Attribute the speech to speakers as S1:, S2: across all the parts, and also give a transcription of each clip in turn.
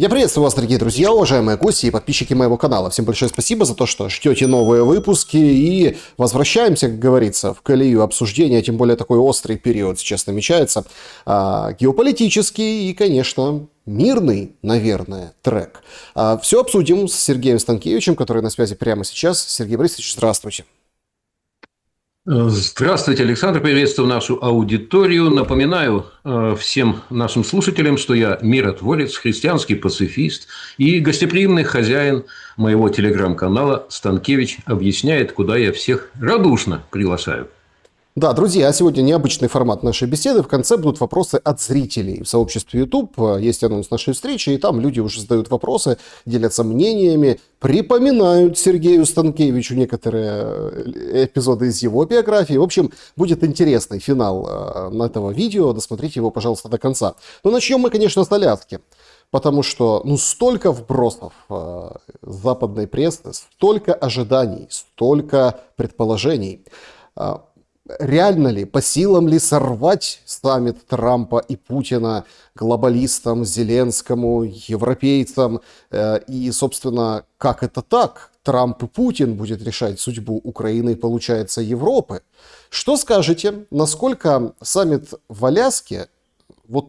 S1: Я приветствую вас, дорогие друзья, уважаемые гости и подписчики моего канала. Всем большое спасибо за то, что ждете новые выпуски и возвращаемся, как говорится, в колею обсуждения, тем более такой острый период сейчас намечается, геополитический и, конечно, мирный, наверное, трек. Все обсудим с Сергеем Станкевичем, который на связи прямо сейчас. Сергей Борисович, здравствуйте.
S2: Здравствуйте, Александр. Приветствую нашу аудиторию. Напоминаю всем нашим слушателям, что я миротворец, христианский пацифист и гостеприимный хозяин моего телеграм-канала «Станкевич объясняет», куда я всех радушно приглашаю.
S1: Да, друзья, сегодня необычный формат нашей беседы. В конце будут вопросы от зрителей. В сообществе YouTube есть анонс нашей встречи, и там люди уже задают вопросы, делятся мнениями, припоминают Сергею Станкевичу некоторые эпизоды из его биографии. В общем, будет интересный финал этого видео. Досмотрите его, пожалуйста, до конца. Но начнем мы, конечно, с Аляски. Потому что, столько вбросов западной прессы, столько ожиданий, столько предположений. Реально ли, по силам ли сорвать саммит Трампа и Путина глобалистам, Зеленскому, европейцам? И, собственно, как это так? Трамп и Путин будет решать судьбу Украины и, получается, Европы. Что скажете, насколько саммит в Аляске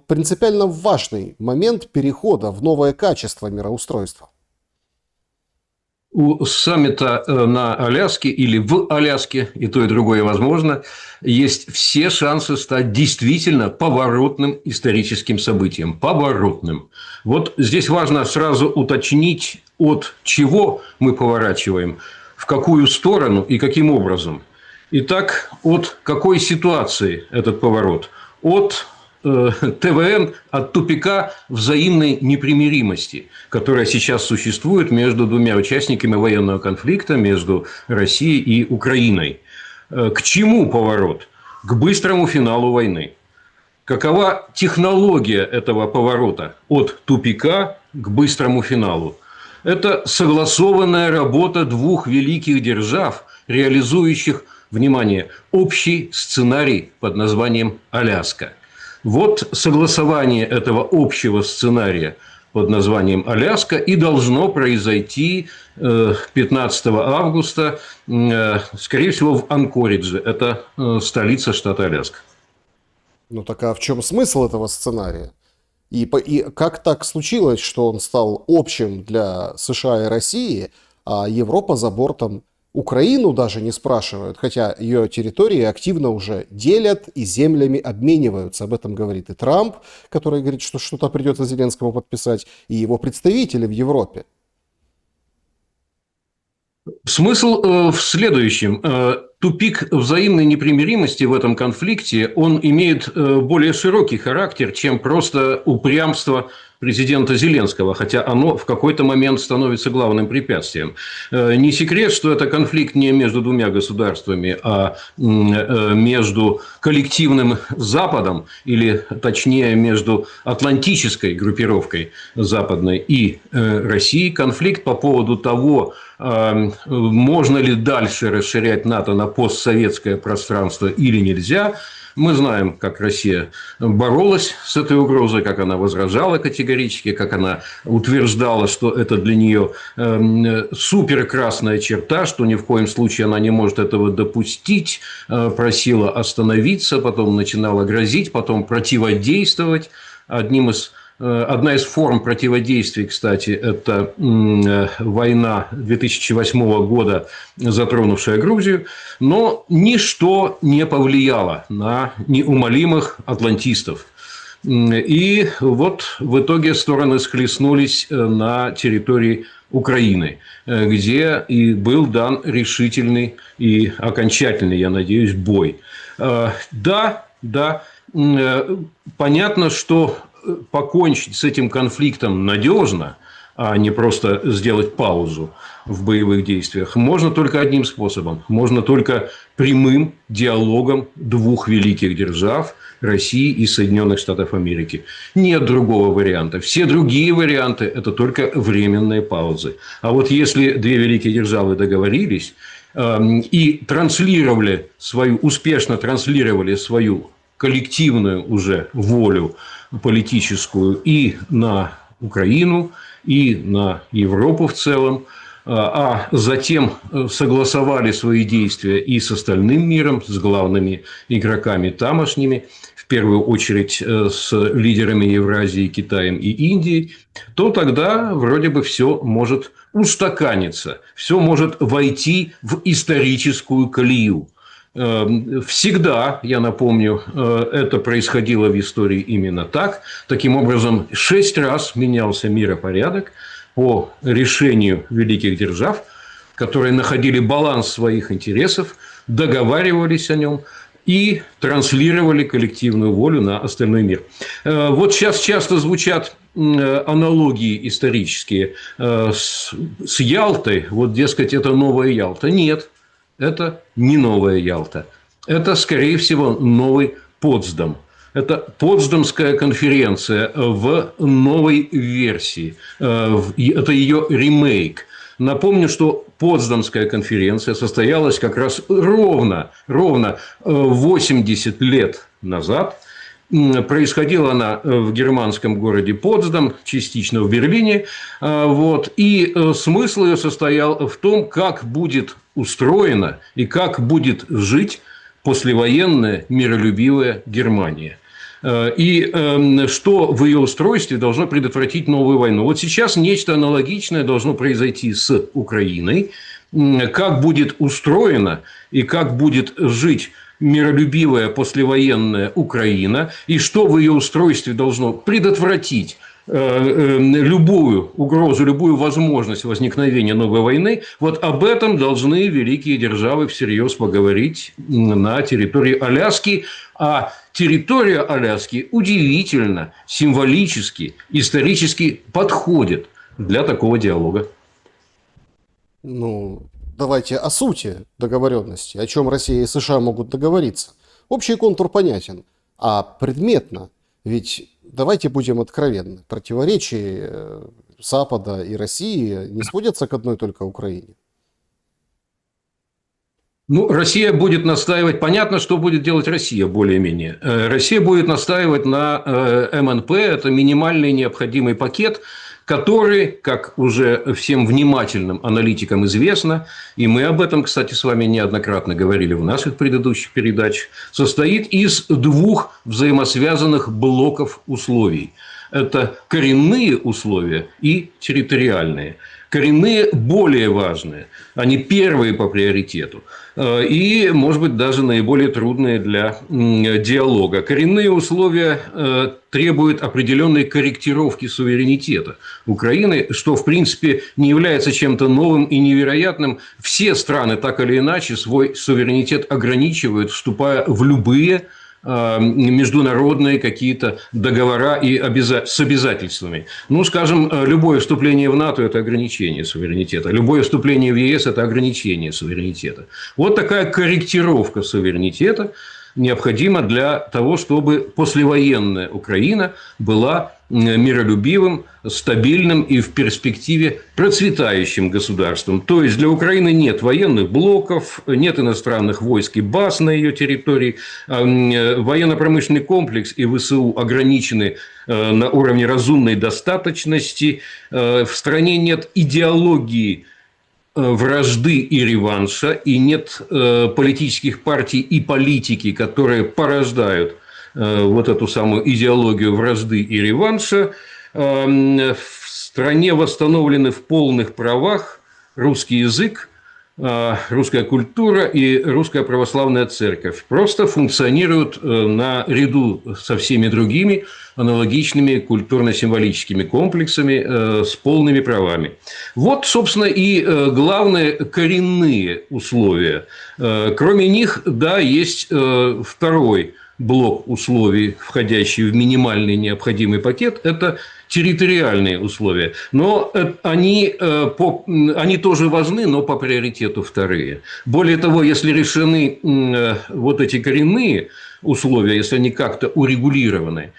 S1: принципиально важный момент перехода в новое качество мироустройства?
S2: У саммита на Аляске или в Аляске, и то, и другое возможно, есть все шансы стать действительно поворотным историческим событием. Поворотным. Вот здесь важно сразу уточнить, от чего мы поворачиваем, в какую сторону и каким образом. Итак, от какой ситуации этот поворот? От ТВН, от тупика взаимной непримиримости, которая сейчас существует между двумя участниками военного конфликта, между Россией и Украиной. К чему поворот? К быстрому финалу войны. Какова технология этого поворота от тупика к быстрому финалу? Это согласованная работа двух великих держав, реализующих, внимание, общий сценарий под названием «Аляска». Вот согласование этого общего сценария под названием «Аляска» и должно произойти 15 августа, скорее всего, в Анкоридже. Это столица штата Аляска.
S1: Так а в чем смысл этого сценария? И как так случилось, что он стал общим для США и России, а Европа за бортом? Украину даже не спрашивают, хотя ее территории активно уже делят и землями обмениваются. Об этом говорит и Трамп, который говорит, что что-то придется Зеленскому подписать, и его представители в Европе.
S2: Смысл в следующем. Тупик взаимной непримиримости в этом конфликте, он имеет более широкий характер, чем просто упрямство президента Зеленского, хотя оно в какой-то момент становится главным препятствием. Не секрет, что это конфликт не между двумя государствами, а между коллективным Западом, или точнее между атлантической группировкой западной и Россией. Конфликт по поводу того, можно ли дальше расширять НАТО на постсоветское пространство или нельзя. Мы знаем, как Россия боролась с этой угрозой, как она возражала категорически, как она утверждала, что это для нее суперкрасная черта, что ни в коем случае она не может этого допустить, просила остановиться, потом начинала грозить, потом противодействовать. Одна из форм противодействия, кстати, это война 2008 года, затронувшая Грузию, но ничто не повлияло на неумолимых атлантистов. И вот в итоге стороны схлестнулись на территории Украины, где и был дан решительный и окончательный, я надеюсь, бой. Да, понятно, что покончить с этим конфликтом надежно, а не просто сделать паузу в боевых действиях, можно только одним способом. Можно только прямым диалогом двух великих держав – России и Соединенных Штатов Америки. Нет другого варианта. Все другие варианты – это только временные паузы. А вот если две великие державы договорились и успешно транслировали свою коллективную уже волю политическую и на Украину и на Европу в целом, а затем согласовали свои действия и с остальным миром, с главными игроками тамошними, в первую очередь с лидерами Евразии, Китаем и Индией, то тогда вроде бы все может устаканиться, все может войти в историческую колею. Всегда, я напомню, это происходило в истории именно так. Таким образом, 6 раз менялся миропорядок по решению великих держав, которые находили баланс своих интересов, договаривались о нем и транслировали коллективную волю на остальной мир. Вот сейчас часто звучат аналогии исторические с Ялтой. Вот, дескать, это новая Ялта. Нет, это не новая Ялта. Это, скорее всего, новый Потсдам. Это Потсдамская конференция в новой версии. Это ее ремейк. Напомню, что Потсдамская конференция состоялась как раз ровно 80 лет назад. Происходила она в германском городе Потсдам, частично в Берлине. Вот. И смысл ее состоял в том, как будет устроена и как будет жить послевоенная миролюбивая Германия. И что в ее устройстве должно предотвратить новую войну. Вот сейчас нечто аналогичное должно произойти с Украиной. Как будет устроена и как будет жить миролюбивая послевоенная Украина, и что в ее устройстве должно предотвратить любую угрозу, любую возможность возникновения новой войны, вот об этом должны великие державы всерьез поговорить на территории Аляски. А территория Аляски удивительно, символически, исторически подходит для такого диалога.
S1: Ну, давайте о сути договоренности, о чем Россия и США могут договориться. Общий контур понятен, а предметно, ведь давайте будем откровенны, противоречия Запада и России не сводятся к одной только Украине.
S2: Ну, Россия будет настаивать, понятно, что будет делать Россия более-менее. Россия будет настаивать на МНП, это минимальный необходимый пакет, который, как уже всем внимательным аналитикам известно, и мы об этом, кстати, с вами неоднократно говорили в наших предыдущих передачах, состоит из 2 взаимосвязанных блоков условий. Это коренные условия и территориальные. Коренные более важные, они первые по приоритету и, может быть, даже наиболее трудные для диалога. Коренные условия требуют определенной корректировки суверенитета Украины, что, в принципе, не является чем-то новым и невероятным. Все страны так или иначе свой суверенитет ограничивают, вступая в любые международные какие-то договора и с обязательствами. Ну, скажем, любое вступление в НАТО – это ограничение суверенитета. Любое вступление в ЕС – это ограничение суверенитета. Вот такая корректировка суверенитета необходима для того, чтобы послевоенная Украина была миролюбивым, стабильным и в перспективе процветающим государством. То есть для Украины нет военных блоков, нет иностранных войск и баз на ее территории, военно-промышленный комплекс и ВСУ ограничены на уровне разумной достаточности, в стране нет идеологии вражды и реванша, и нет политических партий и политики, которые порождают вот эту самую идеологию вражды и реванша. В стране восстановлены в полных правах русский язык, русская культура и русская православная церковь. Просто функционируют наряду со всеми другими аналогичными культурно-символическими комплексами с полными правами. Вот, собственно, и главные коренные условия. Кроме них, да, есть второй блок условий, входящий в минимальный необходимый пакет, это территориальные условия. Но они тоже важны, но по приоритету вторые. Более того, если решены вот эти коренные условия, если они как-то урегулированы,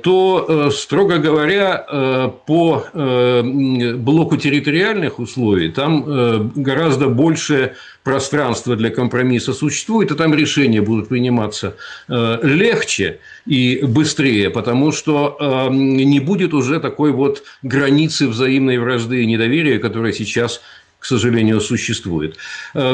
S2: то, строго говоря, по блоку территориальных условий там гораздо больше пространства для компромисса существует, и там решения будут приниматься легче и быстрее, потому что не будет уже такой вот границы взаимной вражды и недоверия, которая сейчас, к сожалению, существует.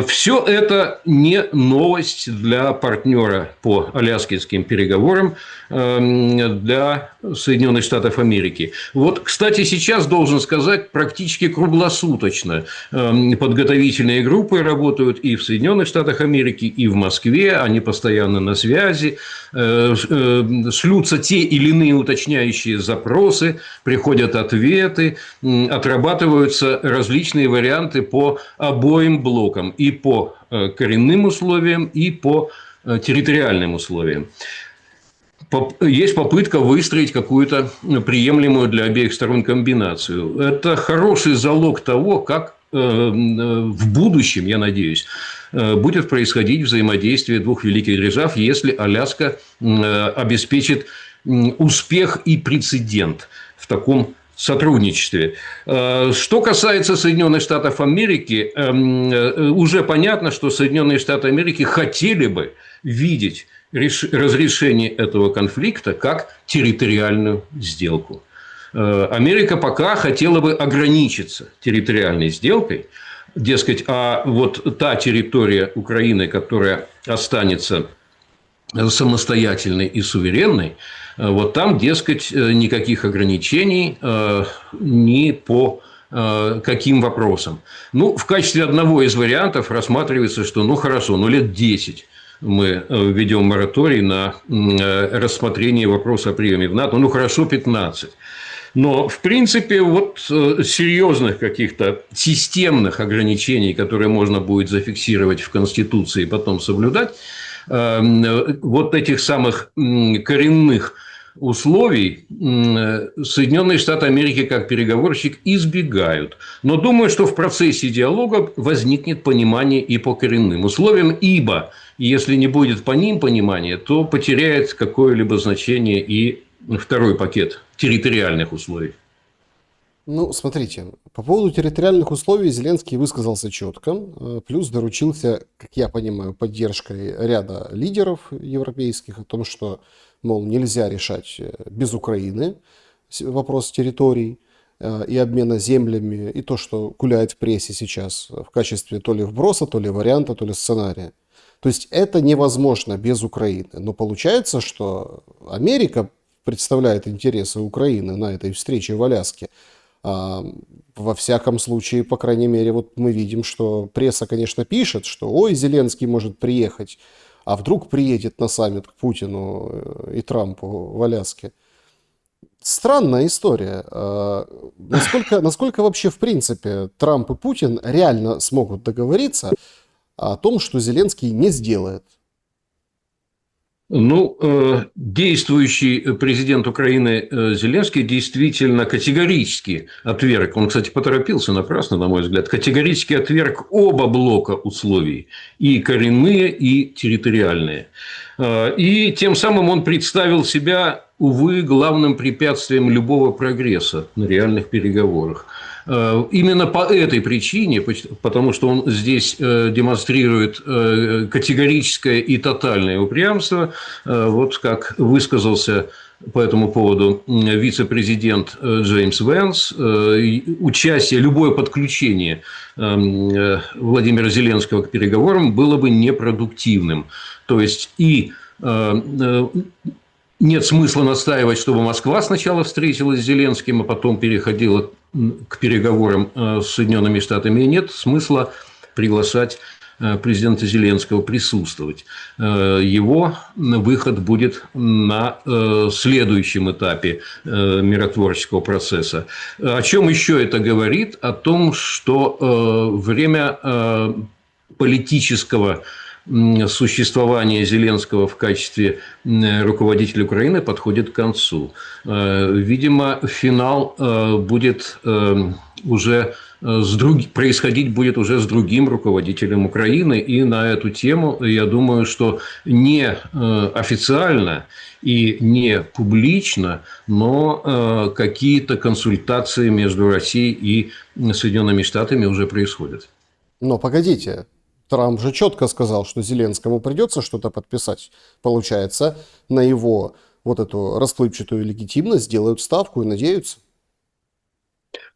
S2: Все это не новость для партнера по аляскинским переговорам, для Соединенных Штатов Америки. Вот, кстати, сейчас, должен сказать, практически круглосуточно подготовительные группы работают и в Соединенных Штатах Америки, и в Москве. Они постоянно на связи, шлются те или иные уточняющие запросы, приходят ответы, отрабатываются различные варианты по обоим блокам, и по коренным условиям, и по территориальным условиям. Есть попытка выстроить какую-то приемлемую для обеих сторон комбинацию. Это хороший залог того, как в будущем, я надеюсь, будет происходить взаимодействие двух великих держав, если Аляска обеспечит успех и прецедент в таком сотрудничестве. Что касается Соединенных Штатов Америки, уже понятно, что Соединенные Штаты Америки хотели бы видеть разрешение этого конфликта как территориальную сделку. Америка пока хотела бы ограничиться территориальной сделкой, дескать, а вот та территория Украины, которая останется самостоятельной и суверенной, вот там, дескать, никаких ограничений ни по каким вопросам. Ну, в качестве одного из вариантов рассматривается, что, ну, хорошо, ну, лет 10 мы введем мораторий на рассмотрение вопроса о приеме в НАТО, ну, хорошо, 15. Но, в принципе, вот серьезных каких-то системных ограничений, которые можно будет зафиксировать в Конституции и потом соблюдать, вот этих самых коренных условий Соединенные Штаты Америки как переговорщик избегают. Но думаю, что в процессе диалога возникнет понимание и по коренным условиям, ибо если не будет по ним понимания, то потеряет какое-либо значение и второй пакет территориальных условий.
S1: Ну, смотрите, по поводу территориальных условий Зеленский высказался четко, плюс доручился, как я понимаю, поддержкой ряда лидеров европейских о том, что, мол, нельзя решать без Украины вопрос территорий и обмена землями, и то, что гуляет в прессе сейчас в качестве то ли вброса, то ли варианта, то ли сценария. То есть это невозможно без Украины. Но получается, что Америка представляет интересы Украины на этой встрече в Аляске. Во всяком случае, по крайней мере, вот мы видим, что пресса, конечно, пишет, что ой, Зеленский может приехать, а вдруг приедет на саммит к Путину и Трампу в Аляске. Странная история. Насколько вообще, в принципе, Трамп и Путин реально смогут договориться о том, что Зеленский не сделает?
S2: Ну, действующий президент Украины Зеленский действительно категорически отверг, он, кстати, поторопился напрасно, на мой взгляд, категорически отверг оба блока условий, и коренные, и территориальные. И тем самым он представил себя, увы, главным препятствием любого прогресса на реальных переговорах. Именно по этой причине, потому что он здесь демонстрирует категорическое и тотальное упрямство, вот как высказался по этому поводу вице-президент Джеймс Вэнс, участие, любое подключение Владимира Зеленского к переговорам было бы непродуктивным. То есть, и нет смысла настаивать, чтобы Москва сначала встретилась с Зеленским, а потом переходила к переговорам с Соединенными Штатами. И нет смысла приглашать президента Зеленского присутствовать. Его выход будет на следующем этапе миротворческого процесса. О чем еще это говорит? О том, что время политического существования Зеленского в качестве руководителя Украины подходит к концу. Видимо, финал будет уже происходить будет уже с другим руководителем Украины. И на эту тему, я думаю, что не официально и не публично, но какие-то консультации между Россией и Соединенными Штатами уже происходят.
S1: Но погодите, Трамп же четко сказал, что Зеленскому придется что-то подписать. Получается, на его вот эту расплывчатую легитимность делают ставку и надеются.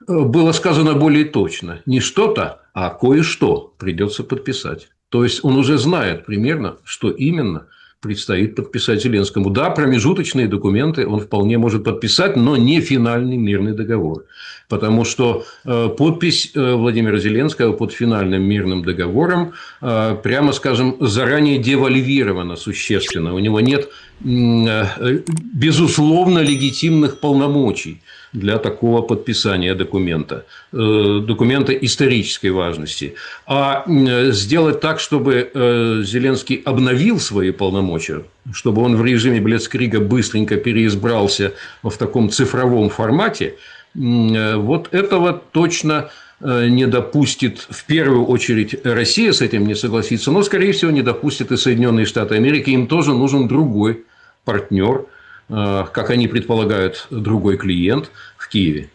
S2: Было сказано более точно. Не что-то, а кое-что придется подписать. То есть он уже знает примерно, что именно предстоит подписать Зеленскому. Да, промежуточные документы он вполне может подписать, но не финальный мирный договор. Потому что подпись Владимира Зеленского под финальным мирным договором, прямо скажем, заранее девальвирована существенно. У него нет, безусловно, легитимных полномочий для такого подписания документа исторической важности. А сделать так, чтобы Зеленский обновил свои полномочия, чтобы он в режиме блицкрига быстренько переизбрался в таком цифровом формате, вот этого точно не допустит, в первую очередь, Россия с этим не согласится, но, скорее всего, не допустит и Соединенные Штаты Америки. Им тоже нужен другой партнер, как они предполагают, другой клиент в Киеве.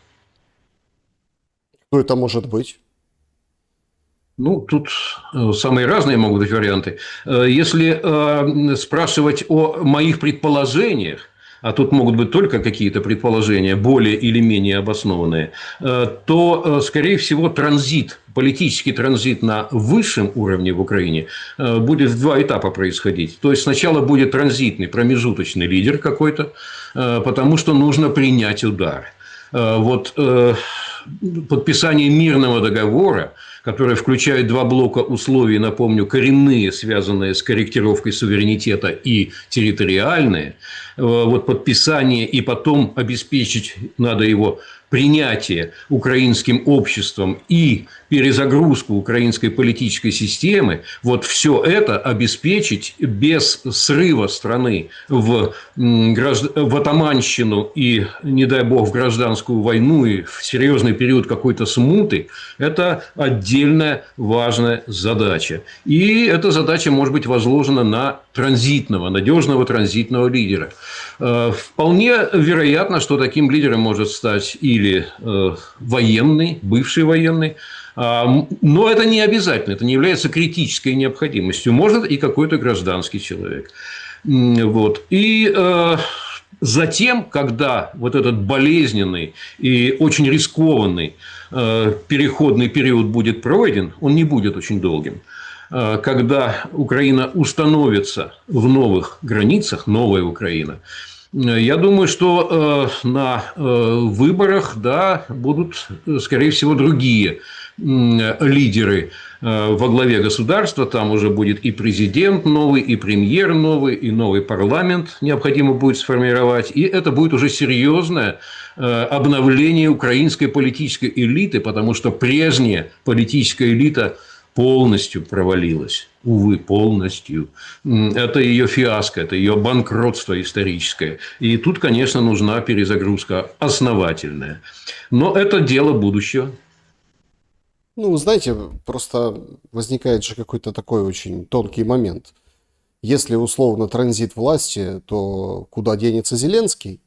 S1: Кто это может быть?
S2: Ну, тут самые разные могут быть варианты. Если спрашивать о моих предположениях, а тут могут быть только какие-то предположения, более или менее обоснованные, то, скорее всего, политический транзит на высшем уровне в Украине будет в два этапа происходить. То есть сначала будет транзитный, промежуточный лидер какой-то, потому что нужно принять удар. Вот подписание мирного договора, который включает два блока условий, напомню, коренные, связанные с корректировкой суверенитета, и территориальные, вот подписание и потом обеспечить надо его принятие украинским обществом и перезагрузку украинской политической системы, вот все это обеспечить без срыва страны в атаманщину и, не дай бог, в гражданскую войну и в серьезный период какой-то смуты, это отдельная важная задача. И эта задача может быть возложена на надежного транзитного лидера. Вполне вероятно, что таким лидером может стать или военный, бывший военный, но это не обязательно, это не является критической необходимостью. Может и какой-то гражданский человек. Вот. И затем, когда вот этот болезненный и очень рискованный переходный период будет пройден, он не будет очень долгим, когда Украина установится в новых границах, новая Украина, я думаю, что на выборах, да, будут, скорее всего, другие лидеры во главе государства. Там уже будет и президент новый, и премьер новый, и новый парламент необходимо будет сформировать. И это будет уже серьезное обновление украинской политической элиты, потому что прежняя политическая элита полностью провалилась. Увы, полностью. Это ее фиаско, это ее банкротство историческое. И тут, конечно, нужна перезагрузка основательная. Но это дело будущего.
S1: Ну, знаете, просто возникает же какой-то такой очень тонкий момент. Если условно транзит власти, то куда денется Зеленский?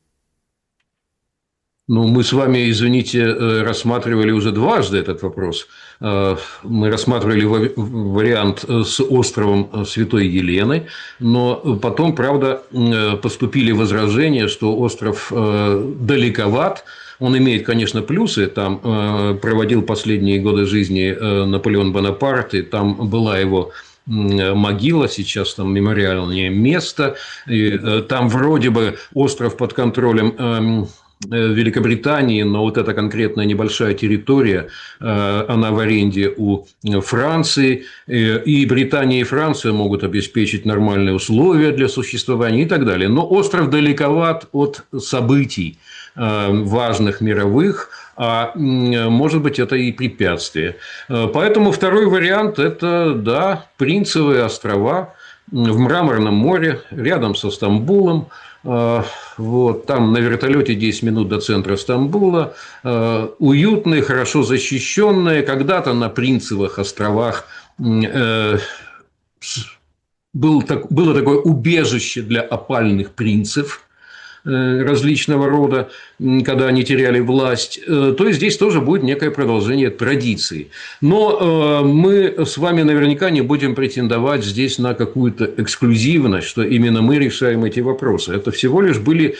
S2: Ну, мы с вами, извините, рассматривали уже дважды этот вопрос. Мы рассматривали вариант с островом Святой Елены, но потом, правда, поступили возражения, что остров далековат. Он имеет, конечно, плюсы. Там проводил последние годы жизни Наполеон Бонапарт, и там была его могила, сейчас там мемориальное место. И там вроде бы остров под контролем Великобритании, но вот эта конкретная небольшая территория, она в аренде у Франции, и Британия и Франция могут обеспечить нормальные условия для существования и так далее. Но остров далековат от событий важных мировых, а может быть, это и препятствие. Поэтому второй вариант – это, да, Принцевые острова в Мраморном море, рядом со Стамбулом. Вот, там на вертолете 10 минут до центра Стамбула. Уютные, хорошо защищенные. Когда-то на Принцевых островах было такое убежище для опальных принцев различного рода, когда они теряли власть, то есть здесь тоже будет некое продолжение традиции. Но мы с вами наверняка не будем претендовать здесь на какую-то эксклюзивность, что именно мы решаем эти вопросы. Это всего лишь были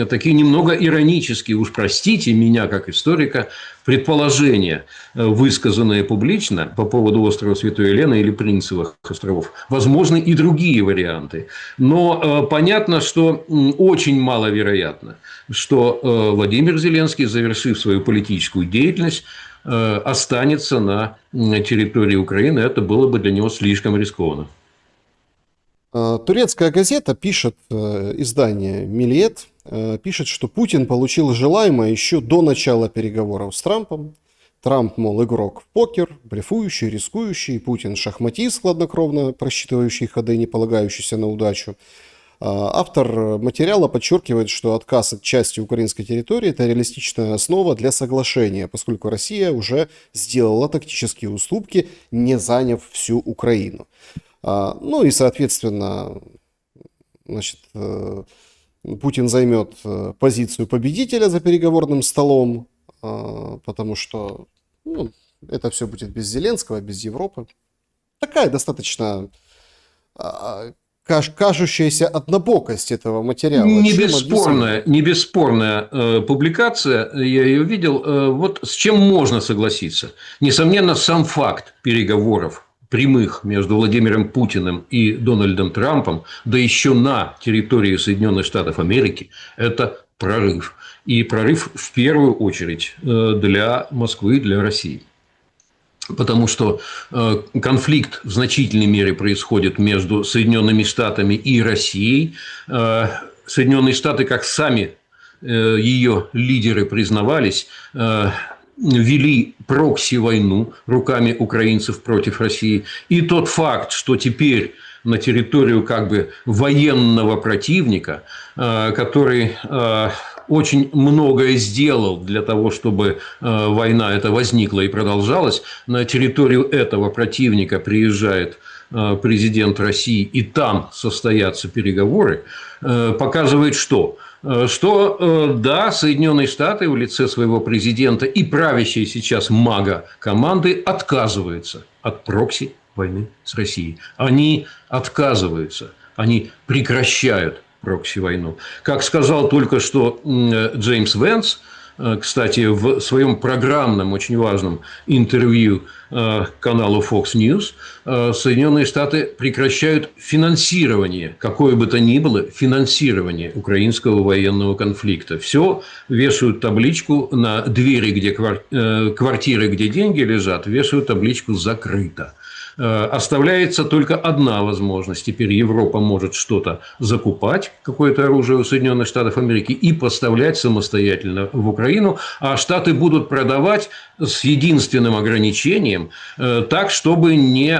S2: такие немного иронические, уж простите меня как историка, предположения, высказанные публично по поводу острова Святой Елены или Принцевых островов. Возможны и другие варианты. Но понятно, что очень маловероятно, что Владимир Зеленский, завершив свою политическую деятельность, останется на территории Украины. Это было бы для него слишком рискованно.
S1: Турецкая газета пишет, издание «Милиет», пишет, что Путин получил желаемое еще до начала переговоров с Трампом. Трамп, мол, игрок в покер, блефующий, рискующий, Путин шахматист, хладнокровно просчитывающий ходы, не полагающийся на удачу. Автор материала подчеркивает, что отказ от части украинской территории – это реалистичная основа для соглашения, поскольку Россия уже сделала тактические уступки, не заняв всю Украину. Ну и, соответственно, значит, Путин займет позицию победителя за переговорным столом, потому что это все будет без Зеленского, без Европы. Такая достаточно кажущаяся однобокость этого материала.
S2: Не бесспорная публикация, я ее видел. Вот с чем можно согласиться? Несомненно, сам факт переговоров прямых между Владимиром Путиным и Дональдом Трампом, да еще на территории Соединенных Штатов Америки, это прорыв. И прорыв в первую очередь для Москвы и для России. Потому что конфликт в значительной мере происходит между Соединенными Штатами и Россией. Соединенные Штаты, как сами ее лидеры признавались, вели прокси-войну руками украинцев против России. И тот факт, что теперь на территорию как бы военного противника, который очень многое сделал для того, чтобы война эта возникла и продолжалась, на территорию этого противника приезжает президент России, и там состоятся переговоры, показывает что? Что, да, Соединенные Штаты в лице своего президента и правящей сейчас МАГА-команды отказываются от прокси-войны с Россией. Они отказываются, они прекращают прокси-войну. Как сказал только что Джеймс Вэнс, кстати, в своем программном, очень важном интервью каналу Fox News, Соединенные Штаты прекращают финансирование, какое бы то ни было, финансирование украинского военного конфликта. Все вешают табличку на двери, где квартиры, где деньги лежат, вешают табличку «Закрыто». Оставляется только одна возможность. Теперь Европа может что-то закупать, какое-то оружие у Соединенных Штатов Америки, и поставлять самостоятельно в Украину, а Штаты будут продавать с единственным ограничением, так, чтобы не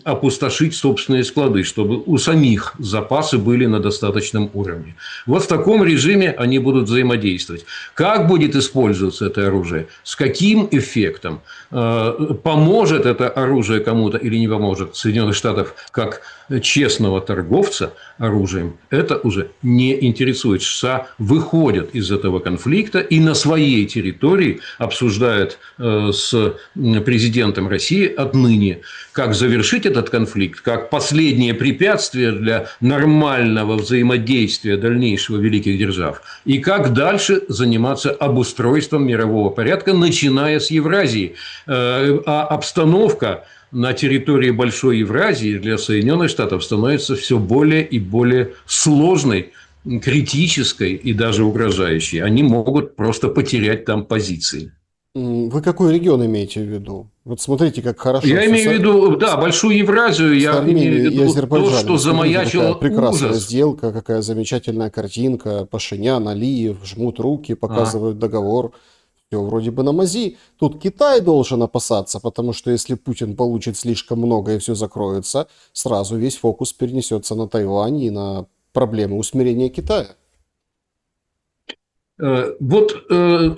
S2: опустошить собственные склады, чтобы у самих запасы были на достаточном уровне. Вот в таком режиме они будут взаимодействовать. Как будет использоваться это оружие? С каким эффектом? Поможет это оружие кому-то или не поможет Соединенных Штатов как честного торговца оружием, это уже не интересует. США выходят из этого конфликта и на своей территории обсуждают с президентом России отныне, как завершить этот конфликт, как последнее препятствие для нормального взаимодействия дальнейшего великих держав, и как дальше заниматься обустройством мирового порядка, начиная с Евразии. А обстановка на территории Большой Евразии для Соединенных Штатов становится все более и более сложной, критической и даже угрожающей. Они могут просто потерять там позиции.
S1: Вы какой регион имеете в виду? Вот смотрите, как хорошо.
S2: Я имею в виду, да, Большую Евразию, я имею в виду то, что замаячило
S1: прекрасная
S2: ужас.
S1: сделка, какая замечательная картинка. Пашинян, Алиев жмут руки, показывают договор. Все вроде бы на мази. Тут Китай должен опасаться, потому что если Путин получит слишком много и все закроется, сразу весь фокус перенесется на Тайвань и на проблемы усмирения Китая.
S2: Вот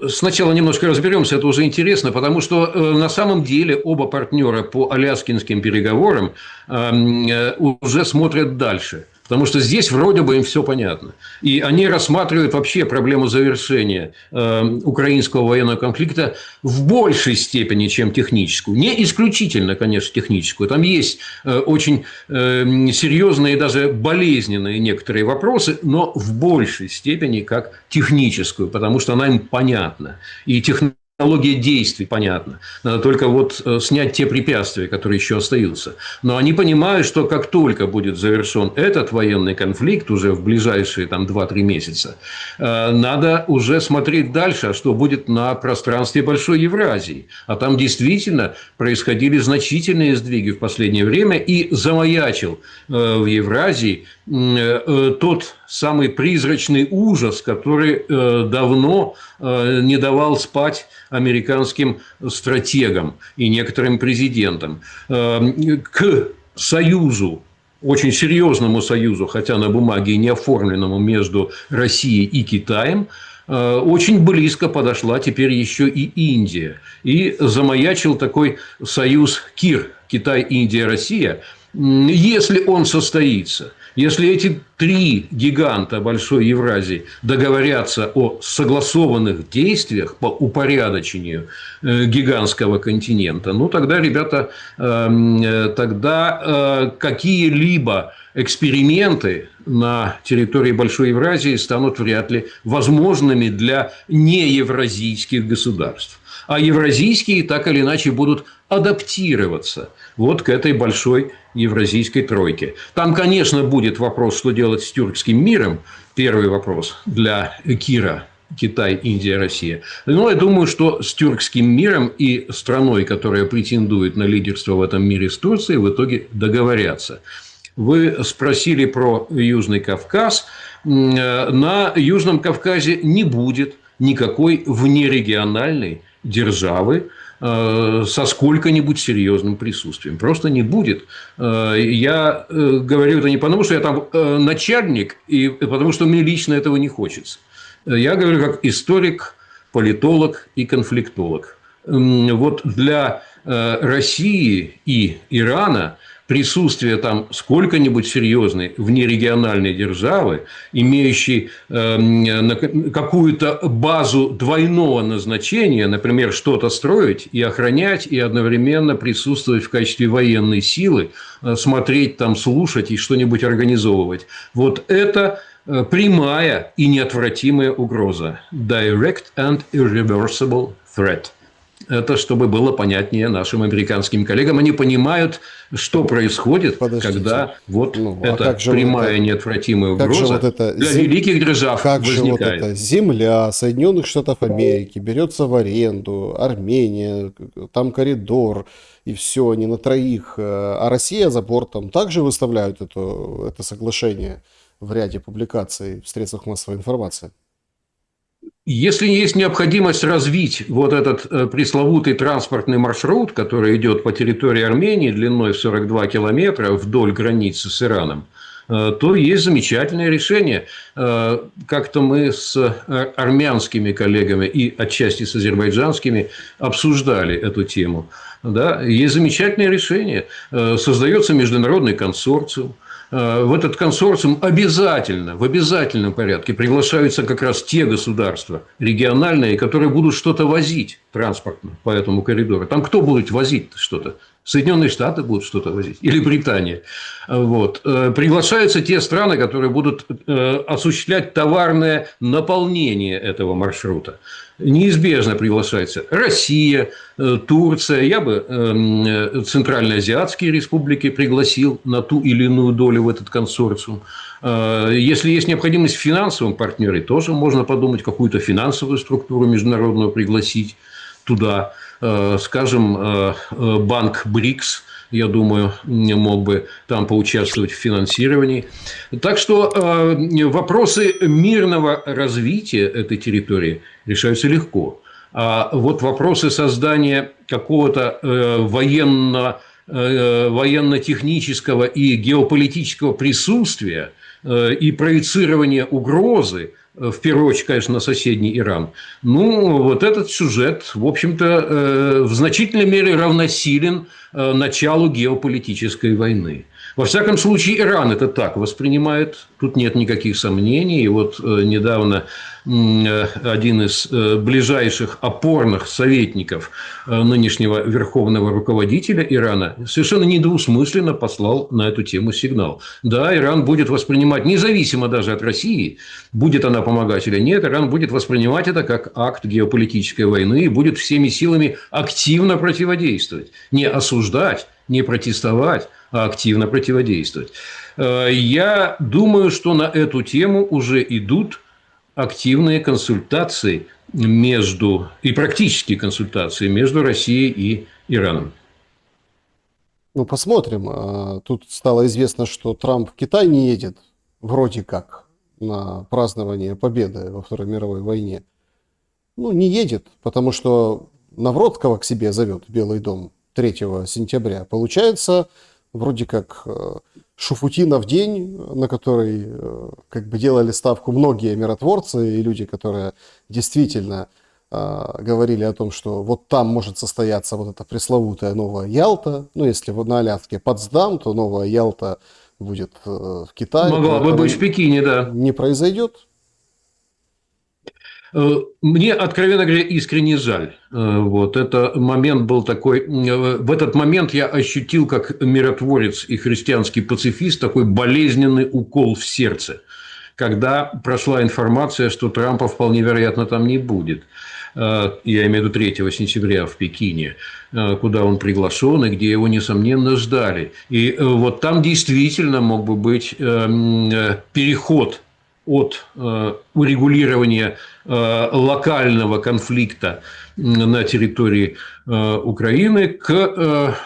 S2: сначала немножко разберемся, это уже интересно, потому что на самом деле оба партнера по аляскинским переговорам уже смотрят дальше. Потому что здесь вроде бы им все понятно. И они рассматривают вообще проблему завершения украинского военного конфликта в большей степени, чем техническую. Не исключительно, конечно, техническую. Там есть очень серьезные и даже болезненные некоторые вопросы, но в большей степени как техническую, потому что она им понятна. И технология действий понятна. Надо только вот снять те препятствия, которые еще остаются. Но они понимают, что как только будет завершен этот военный конфликт уже в ближайшие там 2-3 месяца, надо уже смотреть дальше, что будет на пространстве Большой Евразии. А там действительно происходили значительные сдвиги в последнее время, и замаячил в Евразии тот самый призрачный ужас, который давно не давал спать американским стратегам и некоторым президентам. К союзу, очень серьезному союзу, хотя на бумаге и не оформленному, между Россией и Китаем, очень близко подошла теперь еще и Индия. И замаячил такой союз КИР – Китай, Индия, Россия. Если он состоится, если эти 3 гиганта Большой Евразии договорятся о согласованных действиях по упорядочению гигантского континента, ну, тогда, ребята, тогда какие-либо эксперименты на территории Большой Евразии станут вряд ли возможными для неевразийских государств. А евразийские так или иначе будут адаптироваться вот к этой большой евразийской тройке. Там, конечно, будет вопрос, что делать с тюркским миром. Первый вопрос для КИРа. Китай, Индия, Россия. Но я думаю, что с тюркским миром и страной, которая претендует на лидерство в этом мире с Турцией, в итоге договорятся. Вы спросили про Южный Кавказ. На Южном Кавказе не будет никакой внерегиональной державы со сколько-нибудь серьезным присутствием. Просто не будет. Я говорю это не потому, что я там начальник, и потому что мне лично этого не хочется. Я говорю как историк, политолог и конфликтолог. Вот для России и Ирана присутствие там сколько-нибудь серьезной внерегиональной державы, имеющей какую-то базу двойного назначения, например, что-то строить и охранять, и одновременно присутствовать в качестве военной силы, смотреть там, слушать и что-нибудь организовывать. Вот это прямая и неотвратимая угроза. Direct and irreversible threat. Это чтобы было понятнее нашим американским коллегам. Они понимают, что происходит, когда вот эта прямая неотвратимая угроза для великих держав возникает.
S1: Как же вот эта земля Соединенных Штатов Америки берется в аренду, Армения, там коридор, и все, они на троих. А Россия за бортом также выставляют это соглашение в ряде публикаций в средствах массовой информации.
S2: Если есть необходимость развить вот этот пресловутый транспортный маршрут, который идет по территории Армении длиной в 42 километра вдоль границы с Ираном, то есть замечательное решение. Как-то мы с армянскими коллегами и отчасти с азербайджанскими обсуждали эту тему. Да? Есть замечательное решение. Создается международный консорциум. В этот консорциум обязательно, в обязательном порядке приглашаются как раз те государства региональные, которые будут что-то возить транспортно по этому коридору. Там кто будет возить что-то? Соединенные Штаты будут что-то возить или Британия. Вот. Приглашаются те страны, которые будут осуществлять товарное наполнение этого маршрута. Неизбежно приглашается Россия, Турция. Я бы центральноазиатские республики пригласил на ту или иную долю в этот консорциум. Если есть необходимость в финансовом партнере, тоже можно подумать, какую-то финансовую структуру международную пригласить туда. Скажем, банк БРИКС, я думаю, мог бы там поучаствовать в финансировании. Так что вопросы мирного развития этой территории решаются легко. А вот вопросы создания какого-то военно-технического и геополитического присутствия и проецирования угрозы в первую очередь, конечно, на соседний Иран. Ну, вот этот сюжет, в общем-то, в значительной мере равносилен началу геополитической войны. Во всяком случае, Иран это так воспринимает, тут нет никаких сомнений. И вот недавно один из ближайших опорных советников нынешнего верховного руководителя Ирана совершенно недвусмысленно послал на эту тему сигнал. Да, Иран будет воспринимать, независимо даже от России, будет она помогать или нет, Иран будет воспринимать это как акт геополитической войны и будет всеми силами активно противодействовать. Не осуждать, не протестовать, а активно противодействовать. Я думаю, что на эту тему уже идут активные консультации и практические консультации между Россией и Ираном.
S1: Ну, посмотрим. Тут стало известно, что Трамп в Китай не едет, вроде как, на празднование победы во Второй мировой войне. Ну, не едет, потому что Навродкова к себе зовет в Белый дом 3 сентября. Получается, вроде как Шуфутинов день, на который как бы делали ставку многие миротворцы и люди, которые действительно говорили о том, что вот там может состояться вот эта пресловутая новая Ялта. Ну, если на Аляске Потсдам, то новая Ялта будет в Китае.
S2: Могла бы быть в Пекине, да.
S1: Не произойдет.
S2: Мне, откровенно говоря, искренне жаль. Вот это момент был такой. В этот момент я ощутил, как миротворец и христианский пацифист, такой болезненный укол в сердце, когда прошла информация, что Трампа вполне вероятно там не будет. Я имею в виду 3 сентября в Пекине, куда он приглашен и где его, несомненно, ждали. И вот там действительно мог бы быть переход от урегулирования локального конфликта на территории Украины к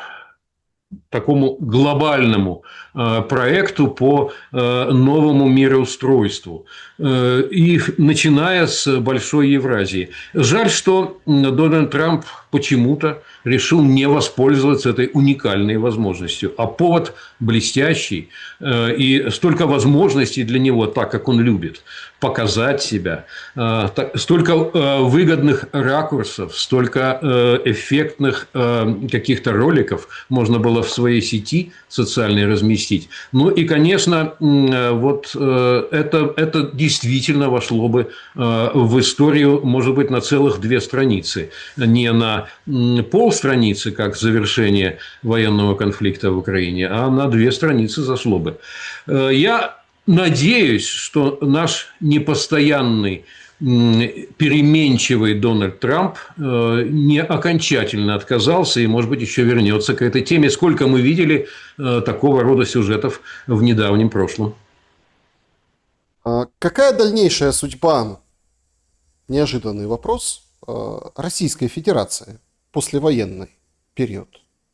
S2: такому глобальному проекту по новому мироустройству. И начиная с Большой Евразии. Жаль, что Дональд Трамп почему-то решил не воспользоваться этой уникальной возможностью. А повод блестящий и столько возможностей для него, так как он любит, показать себя, столько выгодных ракурсов, столько эффектных каких-то роликов можно было в своей сети социальной разместить. Ну и, конечно, вот это действительно вошло бы в историю, может быть, на целых 2 страницы. Не на полстраницы, как завершение военного конфликта в Украине, а на 2 страницы зашло бы. Я надеюсь, что наш непостоянный, переменчивый Дональд Трамп не окончательно отказался и, может быть, еще вернется к этой теме. Сколько мы видели такого рода сюжетов в недавнем прошлом.
S1: Какая дальнейшая судьба, неожиданный вопрос, Российской Федерации послевоенный период?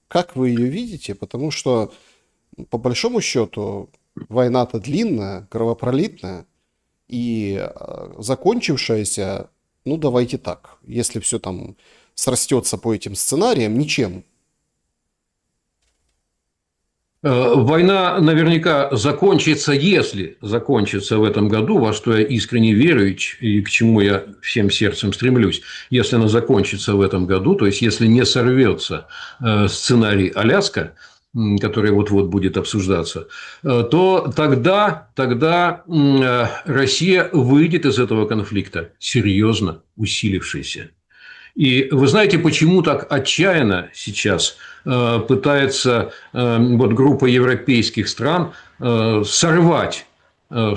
S1: Как вы ее видите? Потому что, по большому счету, война-то длинная, кровопролитная и закончившаяся, ну, давайте так, если все там срастется по этим сценариям, ничем.
S2: Война наверняка закончится, если закончится в этом году, во что я искренне верю и к чему я всем сердцем стремлюсь. Если она закончится в этом году, то есть если не сорвется сценарий Аляска, который вот-вот будет обсуждаться, то тогда Россия выйдет из этого конфликта серьезно усилившейся. И вы знаете, почему так отчаянно сейчас пытается вот группа европейских стран сорвать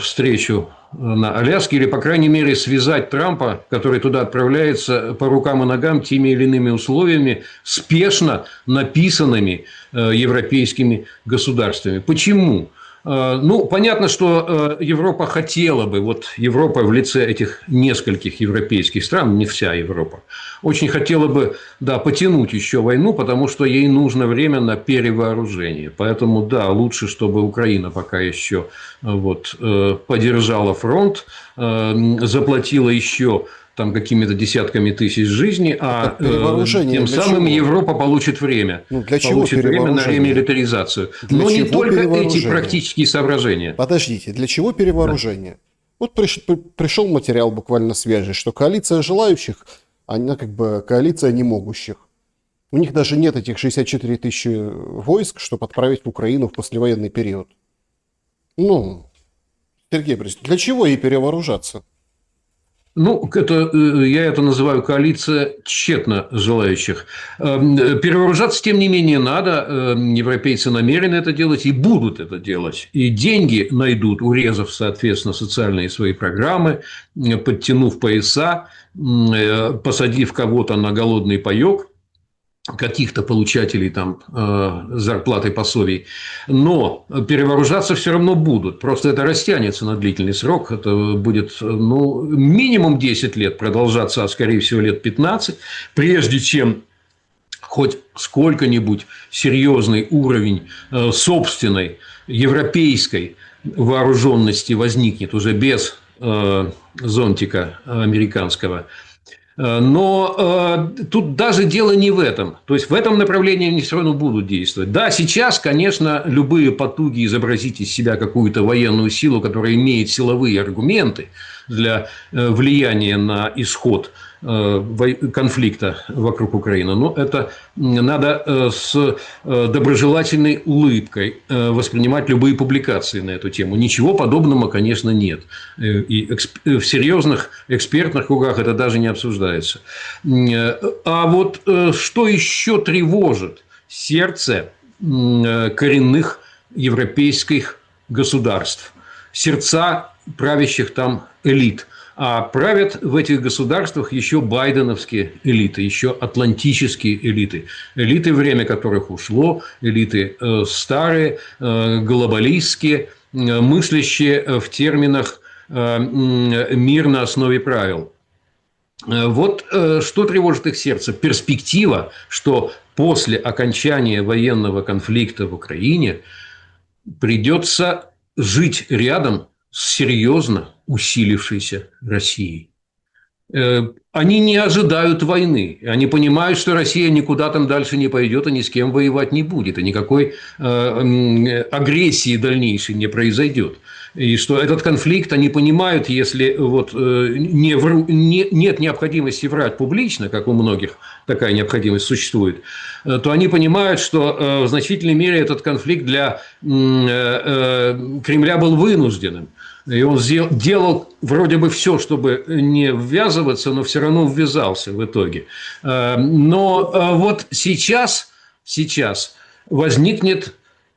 S2: встречу на Аляске или, по крайней мере, связать Трампа, который туда отправляется, по рукам и ногам теми или иными условиями, спешно написанными европейскими государствами. Почему? Ну, понятно, что Европа хотела бы, вот Европа в лице этих нескольких европейских стран, не вся Европа, очень хотела бы, да, потянуть еще войну, потому что ей нужно время на перевооружение. Поэтому, да, лучше, чтобы Украина пока еще вот, поддержала фронт, заплатила еще там какими-то десятками тысяч жизней, а тем самым Европа получит время.
S1: Ну, для чего
S2: получит время на ремилитаризацию. Но не только эти практические соображения.
S1: Подождите, для чего перевооружение? Вот пришел материал буквально свежий, что коалиция желающих, она как бы коалиция немогущих. У них даже нет этих 64 тысячи войск, чтобы отправить в Украину в послевоенный период. Ну, Сергей Борисович, для чего ей перевооружаться?
S2: Ну, я это называю коалиция тщетно желающих. Перевооружаться, тем не менее, надо. Европейцы намерены это делать и будут это делать. И деньги найдут, урезав, соответственно, социальные свои программы, подтянув пояса, посадив кого-то на голодный паек, каких-то получателей там зарплат и пособий, но перевооружаться все равно будут. Просто это растянется на длительный срок. Это будет минимум 10 лет продолжаться, а скорее всего лет 15, прежде чем хоть сколько-нибудь серьезный уровень собственной европейской вооруженности возникнет уже без зонтика американского. Но тут даже дело не в этом. То есть в этом направлении они все равно будут действовать. Да, сейчас, конечно, любые потуги изобразить из себя какую-то военную силу, которая имеет силовые аргументы для влияния на исход конфликта вокруг Украины. Но это надо с доброжелательной улыбкой воспринимать любые публикации на эту тему. Ничего подобного, конечно, нет. И в серьезных экспертных кругах это даже не обсуждается. А вот что еще тревожит сердце коренных европейских государств? Сердца правящих там элит. А правят в этих государствах еще байденовские элиты, еще атлантические элиты. Элиты, время которых ушло, элиты старые, глобалистские, мыслящие в терминах «мир на основе правил». Вот что тревожит их сердце. Перспектива, что после окончания военного конфликта в Украине придется жить рядом с серьезно усилившейся Россией. Они не ожидают войны. Они понимают, что Россия никуда там дальше не пойдет и ни с кем воевать не будет. И никакой агрессии дальнейшей не произойдет. И что этот конфликт они понимают, если нет необходимости врать публично, как у многих такая необходимость существует, то они понимают, что в значительной мере этот конфликт для Кремля был вынужденным. И он делал вроде бы все, чтобы не ввязываться, но все равно ввязался в итоге. Но вот сейчас возникнет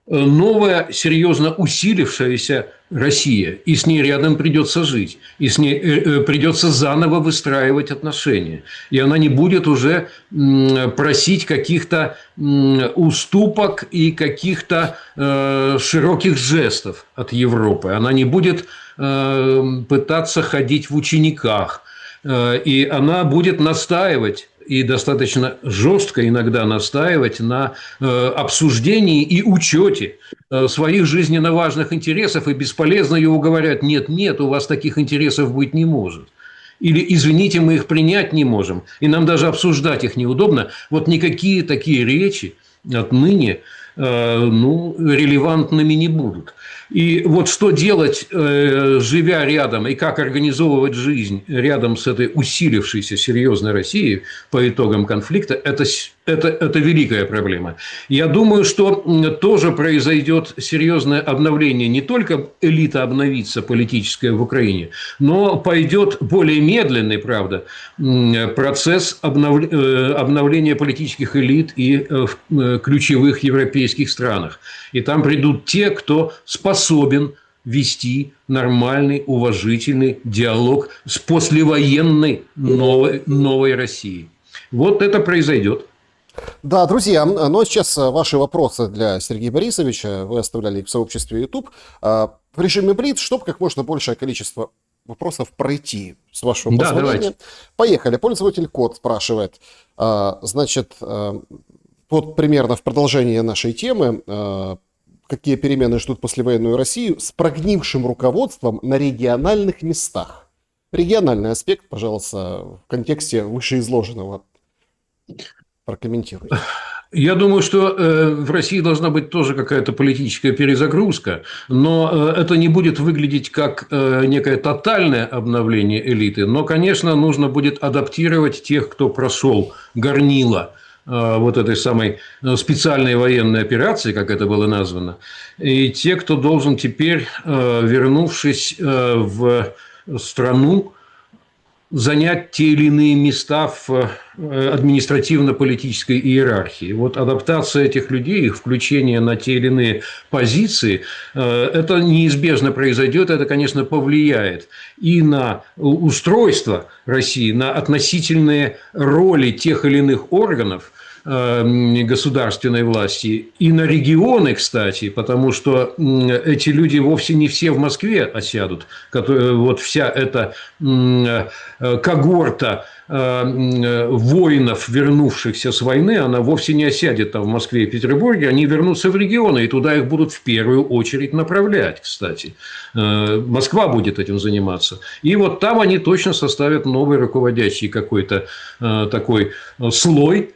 S2: новая, серьезно усилившаяся Россия, и с ней рядом придется жить, и с ней придется заново выстраивать отношения. И она не будет уже просить каких-то уступок и каких-то широких жестов от Европы. Она не будет пытаться ходить в учениках, и она будет настаивать, и достаточно жестко иногда настаивать на обсуждении и учете своих жизненно важных интересов, и бесполезно ее уговорять: нет, у вас таких интересов быть не может. Или, извините, мы их принять не можем, и нам даже обсуждать их неудобно. Вот никакие такие речи отныне релевантными не будут. И вот что делать, живя рядом, и как организовывать жизнь рядом с этой усилившейся серьезной Россией по итогам конфликта, это великая проблема. Я думаю, что тоже произойдет серьезное обновление. Не только элита обновится политическая в Украине, но пойдет более медленный, правда, процесс обновления политических элит и в ключевых европейских странах. И там придут те, кто способен вести нормальный, уважительный диалог с послевоенной новой Россией. Вот это произойдет.
S1: Да, друзья, но сейчас ваши вопросы для Сергея Борисовича. Вы оставляли их в сообществе YouTube. В режиме Блиц, чтобы как можно большее количество вопросов пройти, с вашего позволения. Давайте. Поехали. Пользователь Кот спрашивает. Значит, вот примерно в продолжение нашей темы. Какие перемены ждут послевоенную Россию с прогнившим руководством на региональных местах? Региональный аспект, пожалуйста, в контексте вышеизложенного. Прокомментируйте.
S2: Я думаю, что в России должна быть тоже какая-то политическая перезагрузка, но это не будет выглядеть как некое тотальное обновление элиты, но, конечно, нужно будет адаптировать тех, кто прошел горнило вот этой самой специальной военной операции, как это было названо, и те, кто должен теперь, вернувшись в страну, занять те или иные места в административно-политической иерархии. Вот адаптация этих людей, их включение на те или иные позиции, это неизбежно произойдет, это, конечно, повлияет и на устройство России, на относительные роли тех или иных органов государственной власти и на регионы, кстати, потому что эти люди вовсе не все в Москве осядут. Вот вся эта когорта воинов, вернувшихся с войны, она вовсе не осядет там в Москве и Петербурге, они вернутся в регионы, и туда их будут в первую очередь направлять, кстати. Москва будет этим заниматься. И вот там они точно составят новый руководящий какой-то такой слой,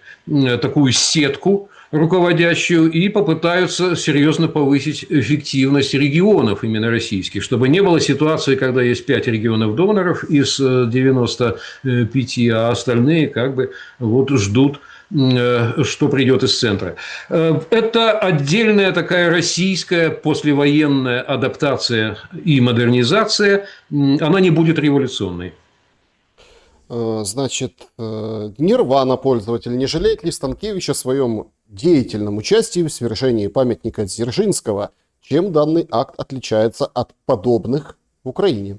S2: такую сетку руководящую и попытаются серьезно повысить эффективность регионов именно российских, чтобы не было ситуации, когда есть 5 регионов-доноров из 95, а остальные как бы вот ждут, что придет из центра. Это отдельная такая российская послевоенная адаптация и модернизация, она не будет революционной.
S1: Значит, Нирвана пользователь не жалеет ли Станкевич о своем деятельном участии в свержении памятника Дзержинского? Чем данный акт отличается от подобных в Украине?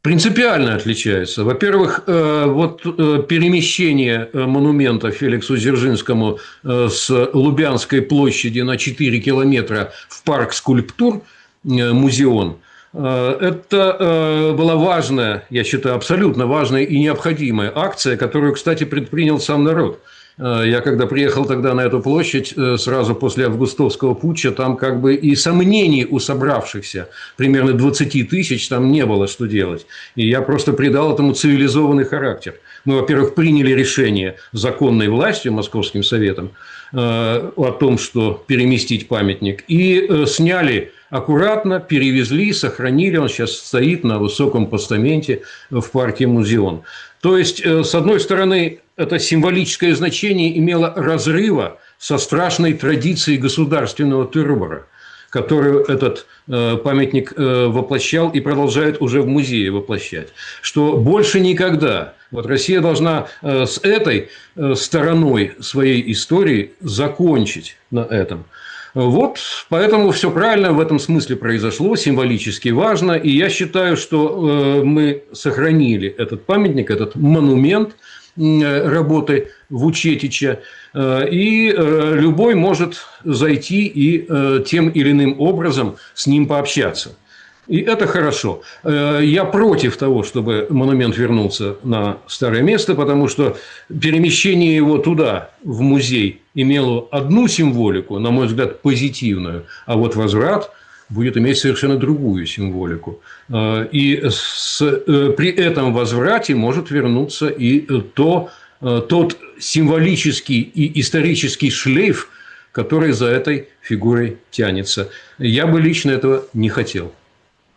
S2: Принципиально отличается. Во-первых, вот перемещение монумента Феликсу Дзержинскому с Лубянской площади на 4 километра в парк скульптур, музеон, это была важная, я считаю, абсолютно важная и необходимая акция, которую, кстати, предпринял сам народ. Я когда приехал тогда на эту площадь, сразу после августовского путча, там как бы и сомнений у собравшихся, примерно 20 тысяч, там не было что делать. И я просто придал этому цивилизованный характер. Мы, во-первых, приняли решение законной властью, Московским советом, о том, что переместить памятник, и сняли аккуратно, перевезли, сохранили. Он сейчас стоит на высоком постаменте в парке Музеон. То есть, с одной стороны, это символическое значение имело разрыва со страшной традицией государственного террора, которую этот памятник воплощал и продолжает уже в музее воплощать. Что больше никогда вот Россия должна с этой стороной своей истории закончить на этом. Вот, поэтому все правильно в этом смысле произошло, символически важно. И я считаю, что мы сохранили этот памятник, этот монумент работы Вучетича. И любой может зайти и тем или иным образом с ним пообщаться. И это хорошо. Я против того, чтобы монумент вернулся на старое место, потому что перемещение его туда, в музей, имело одну символику, на мой взгляд, позитивную, а вот возврат будет иметь совершенно другую символику. И при этом возврате может вернуться и тот символический и исторический шлейф, который за этой фигурой тянется. Я бы лично этого не хотел.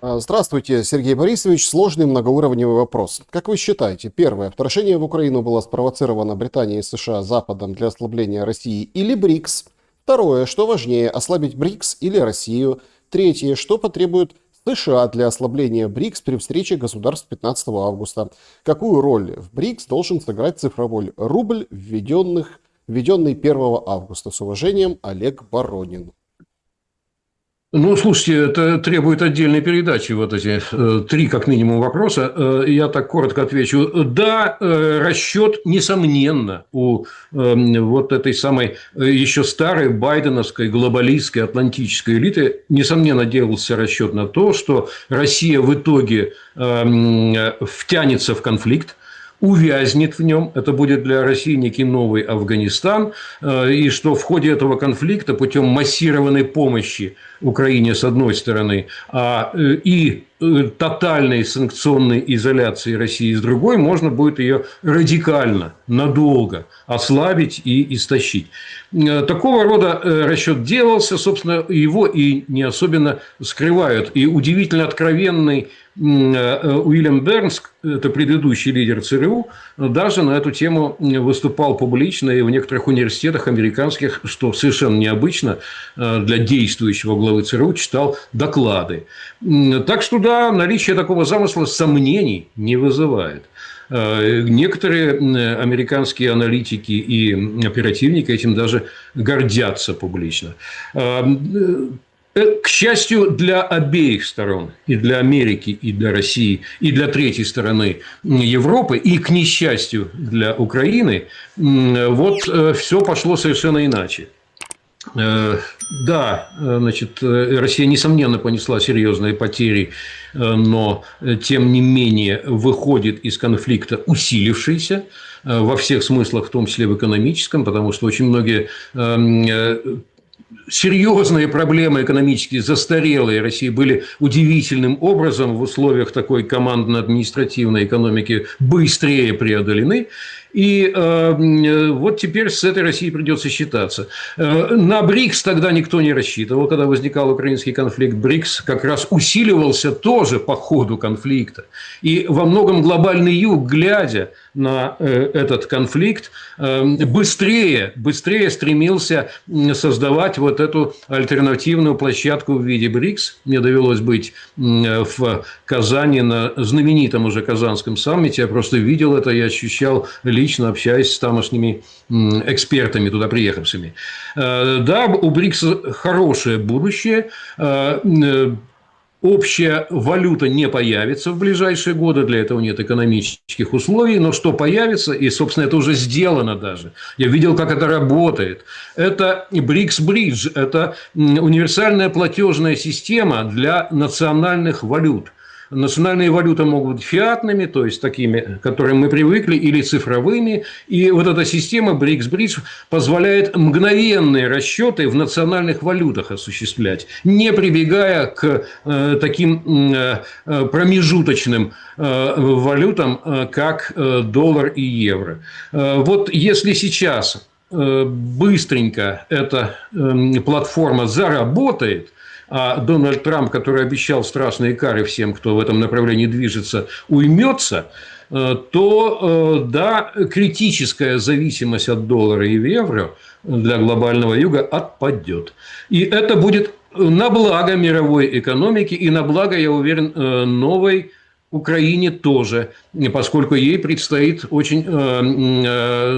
S1: Здравствуйте, Сергей Борисович. Сложный многоуровневый вопрос. Как вы считаете, первое, вторжение в Украину было спровоцировано Британией и США Западом для ослабления России или БРИКС? Второе, что важнее, ослабить БРИКС или Россию? Третье, что потребует США для ослабления БРИКС при встрече государств 15 августа? Какую роль в БРИКС должен сыграть цифровой рубль, введенный 1 августа? С уважением, Олег Боронин.
S2: Ну, слушайте, это требует отдельной передачи, вот эти 3 как минимум вопроса. Я так коротко отвечу. Да, расчет, несомненно, у вот этой самой еще старой байденовской, глобалистской, атлантической элиты, несомненно, делался расчет на то, что Россия в итоге втянется в конфликт, увязнет в нем, это будет для России некий новый Афганистан, и что в ходе этого конфликта путем массированной помощи Украине с одной стороны, и тотальной санкционной изоляции России с другой, можно будет ее радикально, надолго ослабить и истощить. Такого рода расчет делался, собственно, его и не особенно скрывают. И удивительно откровенный Уильям Бернс, это предыдущий лидер ЦРУ, даже на эту тему выступал публично и в некоторых университетах американских, что совершенно необычно для действующего главы ЦРУ, читал доклады. Так что да, наличие такого замысла сомнений не вызывает. Некоторые американские аналитики и оперативники этим даже гордятся публично. К счастью, для обеих сторон, и для Америки, и для России, и для третьей стороны Европы, и, к несчастью, для Украины, вот все пошло совершенно иначе. Да, значит, Россия, несомненно, понесла серьезные потери, но, тем не менее, выходит из конфликта усилившийся во всех смыслах, в том числе в экономическом, потому что очень многие серьезные проблемы экономические, застарелые России были удивительным образом в условиях такой командно-административной экономики быстрее преодолены. И вот теперь с этой Россией придется считаться. На БРИКС тогда никто не рассчитывал, когда возникал украинский конфликт. БРИКС как раз усиливался тоже по ходу конфликта. И во многом глобальный юг, глядя на этот конфликт, быстрее стремился создавать вот эту альтернативную площадку в виде БРИКС. Мне довелось быть в Казани на знаменитом уже Казанском саммите. Я просто видел это, я ощущал лично, общаясь с тамошними экспертами, туда приехавшими. Да, у БРИКС хорошее будущее. Общая валюта не появится в ближайшие годы, для этого нет экономических условий, но что появится, и, собственно, это уже сделано даже. Я видел, как это работает. Это БРИКС-бридж, это универсальная платежная система для национальных валют. Национальные валюты могут быть фиатными, то есть такими, к которым мы привыкли, или цифровыми. И вот эта система БРИКС-бридж позволяет мгновенные расчеты в национальных валютах осуществлять, не прибегая к таким промежуточным валютам, как доллар и евро. Вот если сейчас быстренько эта платформа заработает, а Дональд Трамп, который обещал страшные кары всем, кто в этом направлении движется, уймется, то, да, критическая зависимость от доллара и евро для глобального юга отпадет. И это будет на благо мировой экономики и на благо, я уверен, новой Украине тоже, поскольку ей предстоит очень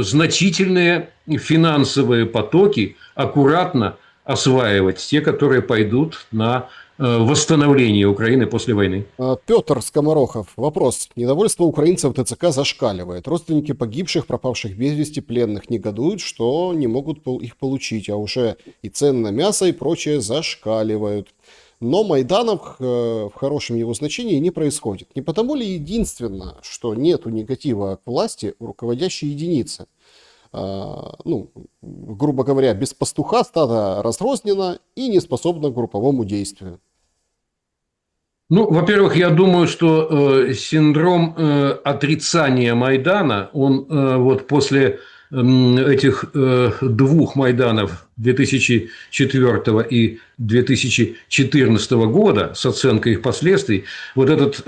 S2: значительные финансовые потоки аккуратно осваивать, те, которые пойдут на восстановление Украины после войны.
S1: Петр Скоморохов. Вопрос. Недовольство украинцев ТЦК зашкаливает. Родственники погибших, пропавших без вести, пленных негодуют, что не могут их получить, а уже и цены на мясо и прочее зашкаливают. Но Майданов в хорошем его значении не происходит. Не потому ли единственно, что нету негатива к власти у руководящей единицы? Ну, грубо говоря, без пастуха стадо разрознено и не способно к групповому действию.
S2: Ну, во-первых, я думаю, что синдром отрицания Майдана, он вот после этих двух Майданов 2004 и 2014 года с оценкой их последствий, вот этот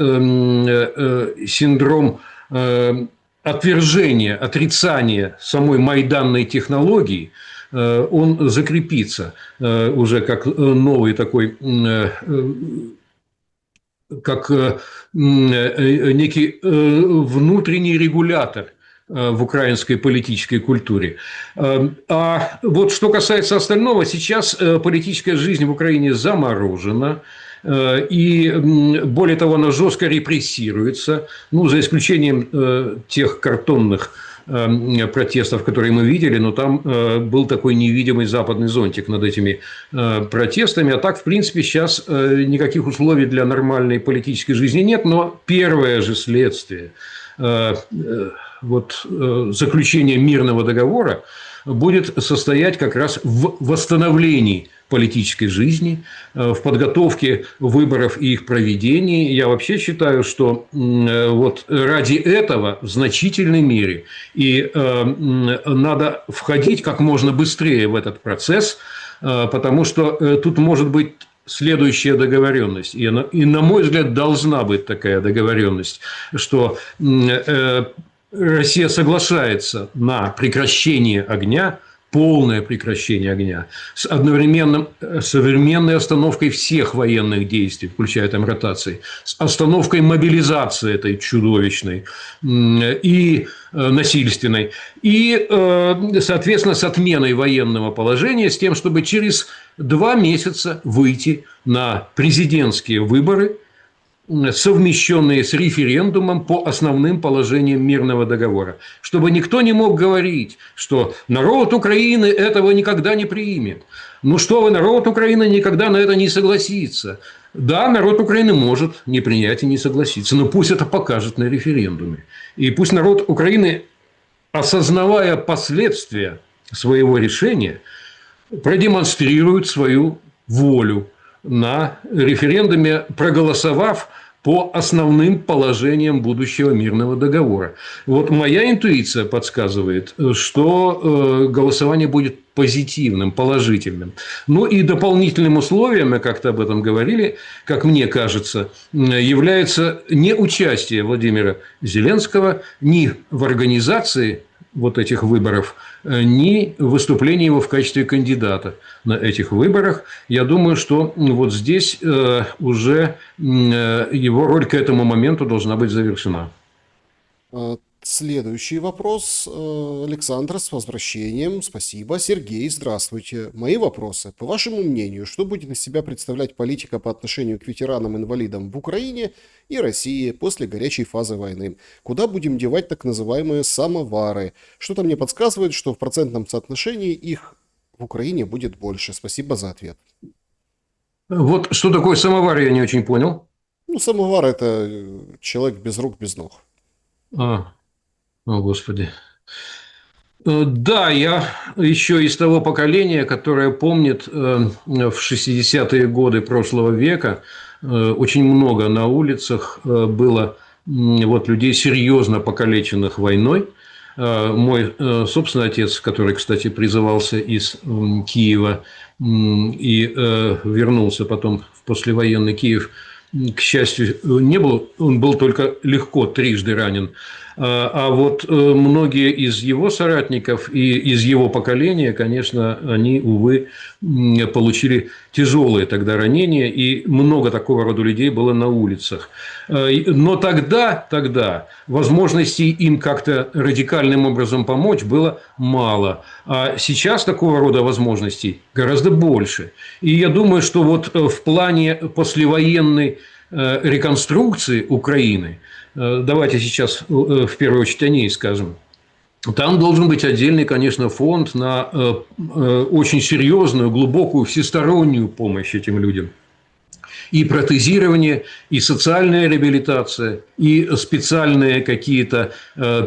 S2: синдром отвержения, отрицания самой майданной технологии, он закрепится уже как новый такой, как некий внутренний регулятор в украинской политической культуре. А вот что касается остального, сейчас политическая жизнь в Украине заморожена. И, более того, она жестко репрессируется, ну, за исключением тех картонных протестов, которые мы видели, но там был такой невидимый западный зонтик над этими протестами. А так, в принципе, сейчас никаких условий для нормальной политической жизни нет, но первое же следствие заключения мирного договора будет состоять как раз в восстановлении политической жизни, в подготовке выборов и их проведении. Я вообще считаю, что вот ради этого в значительной мере и надо входить как можно быстрее в этот процесс, потому что тут может быть следующая договоренность, и, на мой взгляд, должна быть такая договоренность, что Россия соглашается на прекращение огня, полное прекращение огня, с современной остановкой всех военных действий, включая там ротации, с остановкой мобилизации этой чудовищной и насильственной, и, соответственно, с отменой военного положения, с тем, чтобы через 2 месяца выйти на президентские выборы, совмещенные с референдумом по основным положениям мирного договора. Чтобы никто не мог говорить, что народ Украины этого никогда не примет. Ну что вы, народ Украины никогда на это не согласится. Да, народ Украины может не принять и не согласиться, но пусть это покажет на референдуме. И пусть народ Украины, осознавая последствия своего решения, продемонстрирует свою волю на референдуме, проголосовав по основным положениям будущего мирного договора. Вот моя интуиция подсказывает, что голосование будет позитивным, положительным. Ну и дополнительным условием, мы как-то об этом говорили, как мне кажется, является не участие Владимира Зеленского ни в организации вот этих выборов, ни выступление его в качестве кандидата на этих выборах. Я думаю, что вот здесь уже его роль к этому моменту должна быть завершена.
S1: Следующий вопрос. Александр, с возвращением. Спасибо. Сергей, здравствуйте. Мои вопросы. По вашему мнению, что будет из себя представлять политика по отношению к ветеранам-инвалидам в Украине и России после горячей фазы войны? Куда будем девать так называемые самовары? Что-то мне подсказывает, что в процентном соотношении их в Украине будет больше. Спасибо за ответ.
S2: Вот что такое самовар, я не очень понял.
S1: Ну, самовар – это человек без рук, без ног.
S2: О, Господи. Да, я еще из того поколения, которое помнит в 60-е годы прошлого века очень много на улицах было вот людей, серьезно покалеченных войной. Мой собственный отец, который, кстати, призывался из Киева и вернулся потом в послевоенный Киев, к счастью, не был, он был только легко трижды ранен. А вот многие из его соратников и из его поколения, конечно, они, увы, получили тяжелые тогда ранения, и много такого рода людей было на улицах. Но тогда возможностей им как-то радикальным образом помочь было мало. А сейчас такого рода возможностей гораздо больше. И я думаю, что вот в плане послевоенной реконструкции Украины, давайте сейчас в первую очередь о ней скажем, там должен быть отдельный, конечно, фонд на очень серьезную, глубокую, всестороннюю помощь этим людям. И протезирование, и социальная реабилитация, и специальные какие-то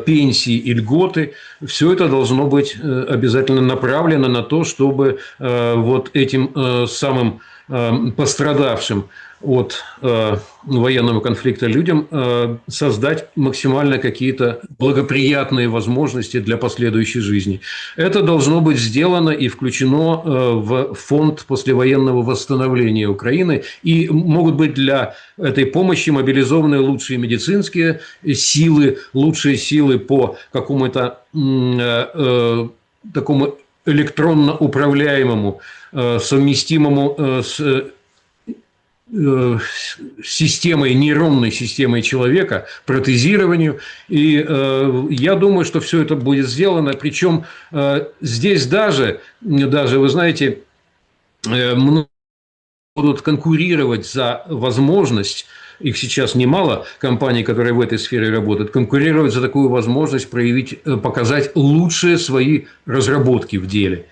S2: пенсии и льготы. Все это должно быть обязательно направлено на то, чтобы вот этим самым пострадавшим от военного конфликта людям создать максимально какие-то благоприятные возможности для последующей жизни. Это должно быть сделано и включено в фонд послевоенного восстановления Украины. И могут быть для этой помощи мобилизованы лучшие медицинские силы, лучшие силы по какому-то такому электронно управляемому, совместимому с системой, нейронной системой человека, протезированию. И я думаю, что все это будет сделано. Причем здесь даже, вы знаете, будут конкурировать за возможность, их сейчас немало, компаний, которые в этой сфере работают, конкурировать за такую возможность показать лучшие свои разработки в деле.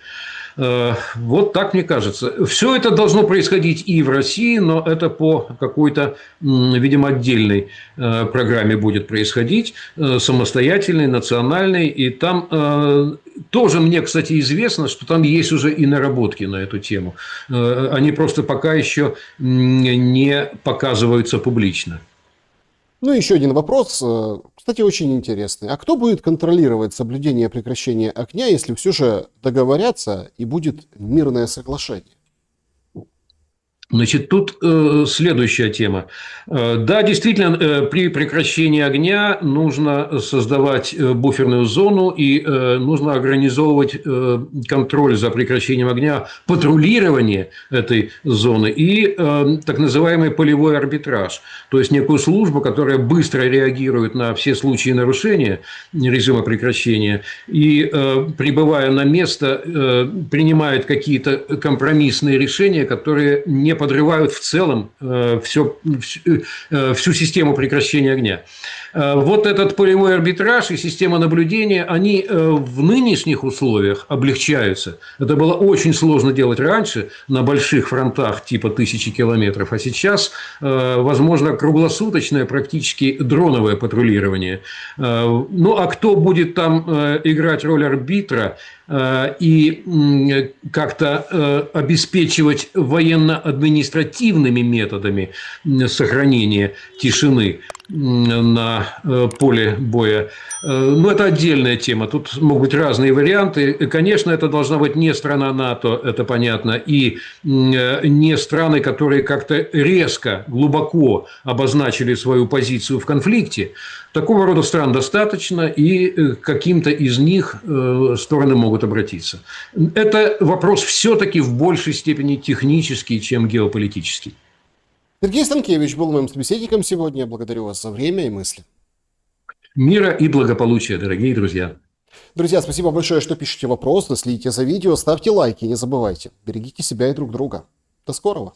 S2: Вот так мне кажется. Все это должно происходить и в России, но это по какой-то, видимо, отдельной программе будет происходить, самостоятельной, национальной. И там тоже мне, кстати, известно, что там есть уже и наработки на эту тему. Они просто пока еще не показываются публично.
S1: Ну, еще один вопрос, кстати, очень интересный. А кто будет контролировать соблюдение прекращения огня, если все же договорятся и будет мирное соглашение?
S2: Значит, тут следующая тема. Да, действительно, при прекращении огня нужно создавать буферную зону и нужно организовывать контроль за прекращением огня, патрулирование этой зоны и так называемый полевой арбитраж, то есть некую службу, которая быстро реагирует на все случаи нарушения режима прекращения и, прибывая на место, принимает какие-то компромиссные решения, которые не подрывают в целом всю систему прекращения огня. Вот этот полевой арбитраж и система наблюдения, они в нынешних условиях облегчаются. Это было очень сложно делать раньше на больших фронтах типа 1000 километров, а сейчас возможно круглосуточное практически дроновое патрулирование. Ну, а кто будет там играть роль арбитра и как-то обеспечивать военно-административными методами сохранения тишины на поле боя. Но это отдельная тема. Тут могут быть разные варианты. Конечно, это должна быть не страна НАТО, это понятно, и не страны, которые как-то резко, глубоко обозначили свою позицию в конфликте. Такого рода стран достаточно, и к каким-то из них стороны могут обратиться. Это вопрос все-таки в большей степени технический, чем геополитический.
S1: Сергей Станкевич был моим собеседником сегодня. Благодарю вас за время и мысли.
S2: Мира и благополучия, дорогие друзья.
S1: Друзья, спасибо большое, что пишете вопросы, следите за видео, ставьте лайки, не забывайте. Берегите себя и друг друга. До скорого.